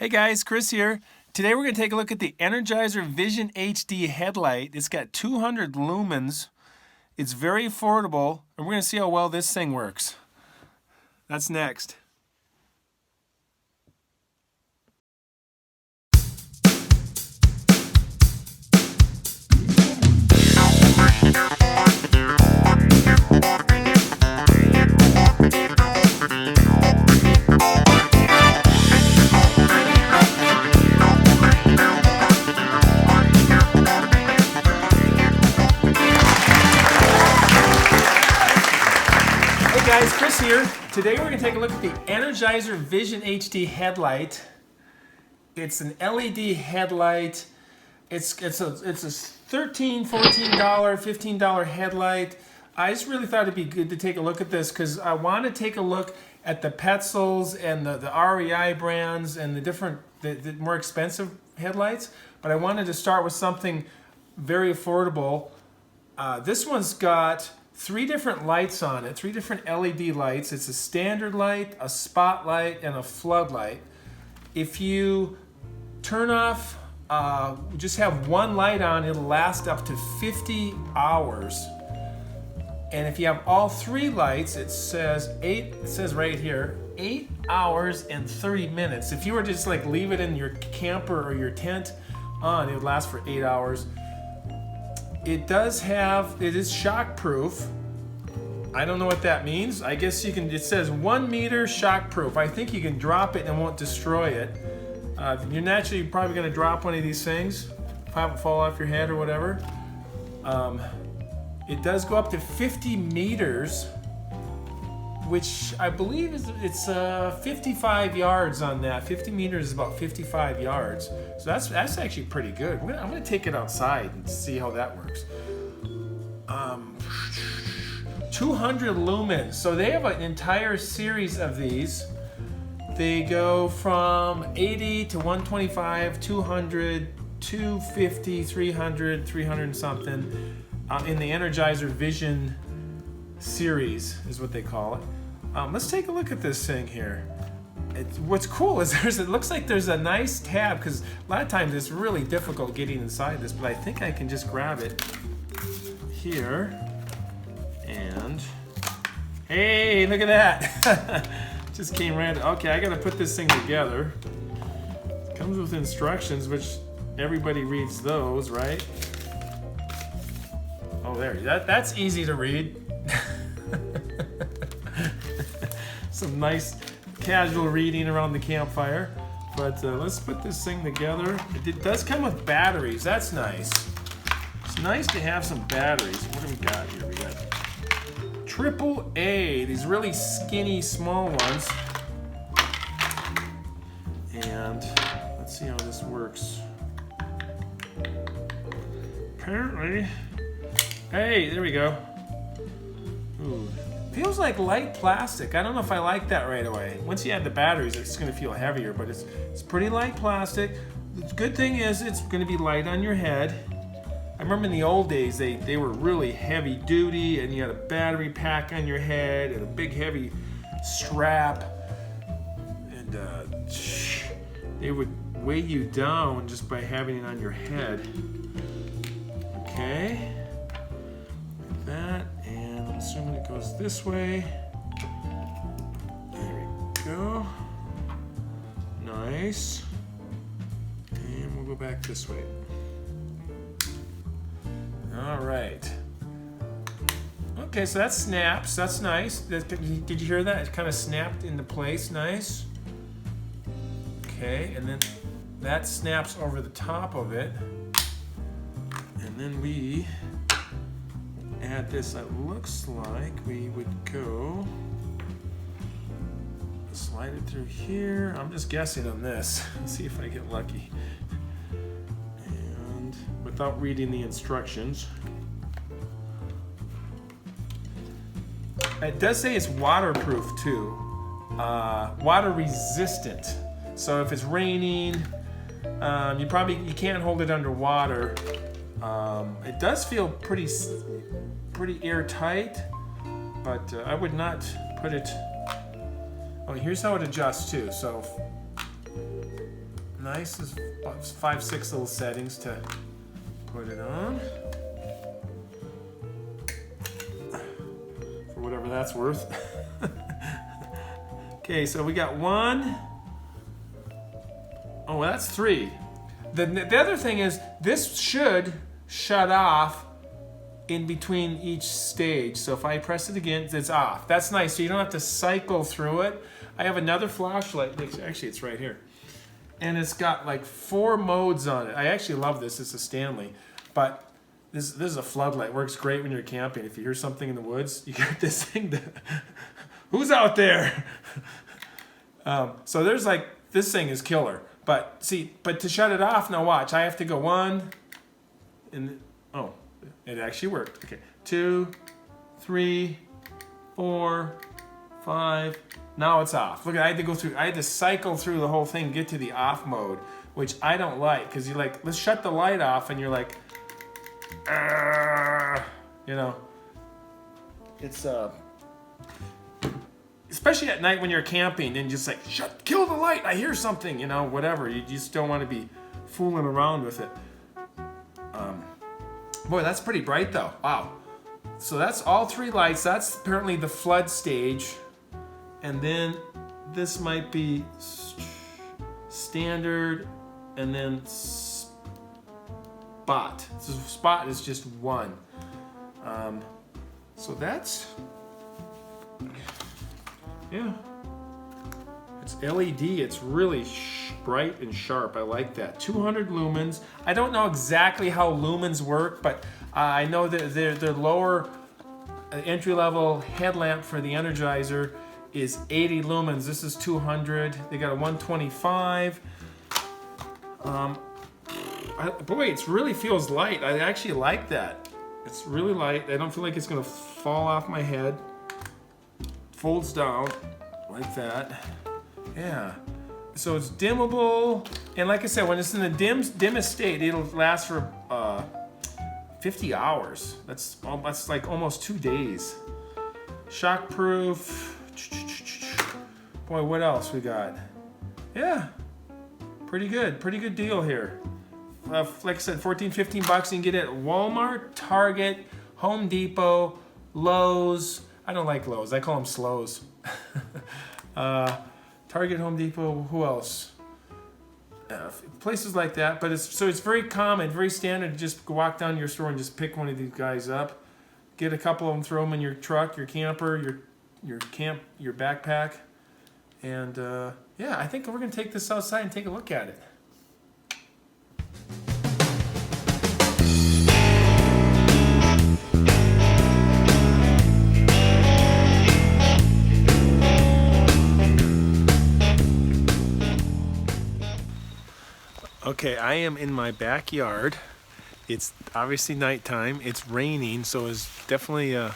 Hey guys, Chris here. Today we're going to take a look at the Energizer Vision HD Headlight. It's got 200 lumens. It's very affordable, and we're going to see how well this thing works. That's next. Guys, Chris here. Today we're going to take a look at the Energizer Vision HD Headlight. It's an LED headlight. It's a $13, $14, $15 headlight. I just really thought it'd be good to take a look at this because I want to take a look at the Petzls and the REI brands and the more expensive headlights. But I wanted to start with something very affordable. This one's got 3 different lights on it, 3 different LED lights. It's a standard light, a spotlight, and a floodlight. If you turn off, just have one light on, it'll last up to 50 hours. And if you have all 3 lights, it says right here, 8 hours and 30 minutes. If you were to just like leave it in your camper or your tent on, it would last for 8 hours. It is shock proof. I don't know what that means. I guess you can, it says 1 meter shock proof. I think you can drop it and it won't destroy it. You're naturally probably gonna drop one of these things, have it fall off your head or whatever. It does go up to 50 meters, which I believe it's 55 yards on that. 50 meters is about 55 yards. So that's actually pretty good. I'm gonna take it outside and see how that works. 200 lumens. So they have an entire series of these. They go from 80 to 125, 200, 250, 300, 300 and something in the Energizer Vision series is what they call it. Let's take a look at this thing here. What's cool is it looks like there's a nice tab, because a lot of times it's really difficult getting inside this, but I think I can just grab it here. And hey, look at that. Just came right. Okay, I gotta put this thing together. It comes with instructions, which everybody reads those, right? Oh, there. That's easy to read. Some nice casual reading around the campfire. But let's put this thing together. It does come with batteries. That's nice. It's nice to have some batteries. What do we got here? We got AAA, these really skinny small ones. And let's see how this works. Apparently, hey, there we go. Ooh. Feels like light plastic. I don't know if I like that right away. Once you add the batteries, it's gonna feel heavier, but it's pretty light plastic. The good thing is it's gonna be light on your head. I remember in the old days, they were really heavy duty, and you had a battery pack on your head and a big heavy strap, and they would weigh you down just by having it on your head. Okay, like that, and I'm assuming it goes this way. There we go. Nice. And we'll go back this way. All right. Okay, so that snaps. That's nice. Did you hear that? It kind of snapped into place. Nice. Okay, and then that snaps over the top of it. And then we add this. It looks like we would go slide it through here. I'm just guessing on this. Let's see if I get lucky. Without reading the instructions. It does say it's waterproof too. Water resistant. So if it's raining, you can't hold it underwater. It does feel pretty airtight, but I would not put it. Oh, here's how it adjusts too. So nice. There's about 5, 6 little settings to put it on. For whatever that's worth. Okay, so we got 1. Oh, well, that's 3. The other thing is, this should shut off in between each stage. So if I press it again, it's off. That's nice, so you don't have to cycle through it. I have another flashlight. Actually, it's right here. And it's got like 4 modes on it. I actually love this. It's a Stanley. But this is a floodlight. Works great when you're camping. If you hear something in the woods, you get this thing to... Who's out there? So there's like... This thing is killer. But see, to shut it off, now watch. I have to go 1... And... Oh, it actually worked. Okay. 2, 3, 4, 5... Now it's off. Look, I had to cycle through the whole thing, get to the off mode, which I don't like, because you're like, let's shut the light off, and you're like, you know, it's, especially at night when you're camping, and just like, kill the light, I hear something, you know, whatever. You just don't want to be fooling around with it. Boy, that's pretty bright though. Wow. So that's all 3 lights. That's apparently the flood stage. And then this might be standard, and then spot. So spot is just 1. So that's, yeah. It's LED. It's really bright and sharp. I like that. 200 lumens. I don't know exactly how lumens work, but I know that their lower entry-level headlamp for the Energizer is 80 lumens. This is 200. They got a 125. Boy, it really feels light. I actually like that. It's really light. I don't feel like it's gonna fall off my head. Folds down like that. Yeah. So it's dimmable, and like I said, when it's in the dimmest state, it'll last for 50 hours. That's like almost 2 days. Shockproof. Boy, what else we got? Yeah, pretty good deal here. Like I said, 14, 15 bucks. You can get it at Walmart, Target, Home Depot, Lowe's. I don't like Lowe's. I call them slows. Target, Home Depot. Who else? Places like that. But it's very common, very standard to just walk down to your store and just pick one of these guys up. Get a couple of them, throw them in your truck, your camper, your backpack, and yeah, I think we're gonna take this outside and take a look at it. Okay, I am in my backyard. It's obviously nighttime. It's raining, so it's definitely a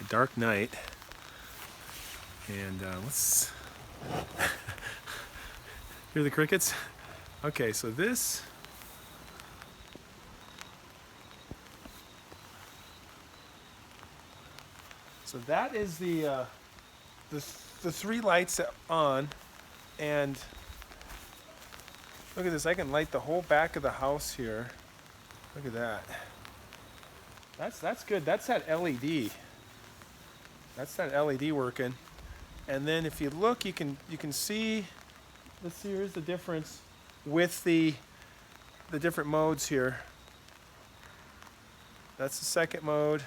dark night. And let's hear the crickets. Okay, so this. So that is the 3 lights that are on, and look at this. I can light the whole back of the house here. Look at that. That's good. That's that LED. That's that LED working. And then if you look, you can see. Let's see. Here's the difference with the different modes here. That's the second mode.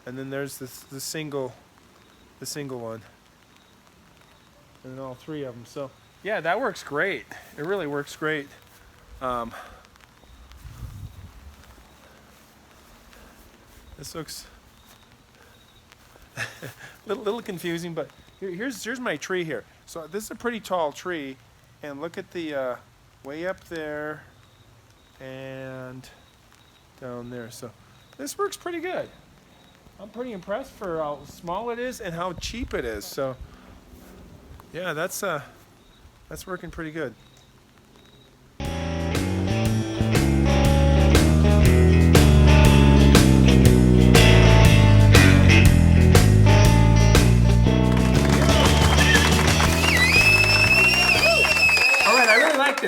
And then there's the single one. And then all 3 of them. So yeah, that works great. It really works great. This looks little confusing, but here's my tree here. So this is a pretty tall tree, and look at the way up there and down there. So this works pretty good. I'm pretty impressed for how small it is and how cheap it is. So yeah, that's working pretty good.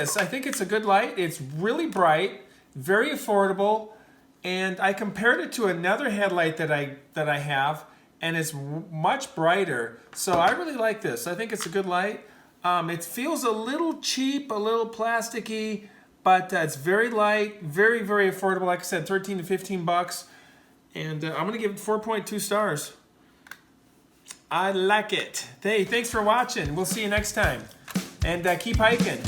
this. I think it's a good light. It's really bright, very affordable, and I compared it to another headlight that I have, and it's much brighter. So I really like this. I think it's a good light. It feels a little cheap, a little plasticky, but it's very light, very, very affordable. Like I said, 13 to 15 bucks. And I'm going to give it 4.2 stars. I like it. Hey, thanks for watching. We'll see you next time. And keep hiking.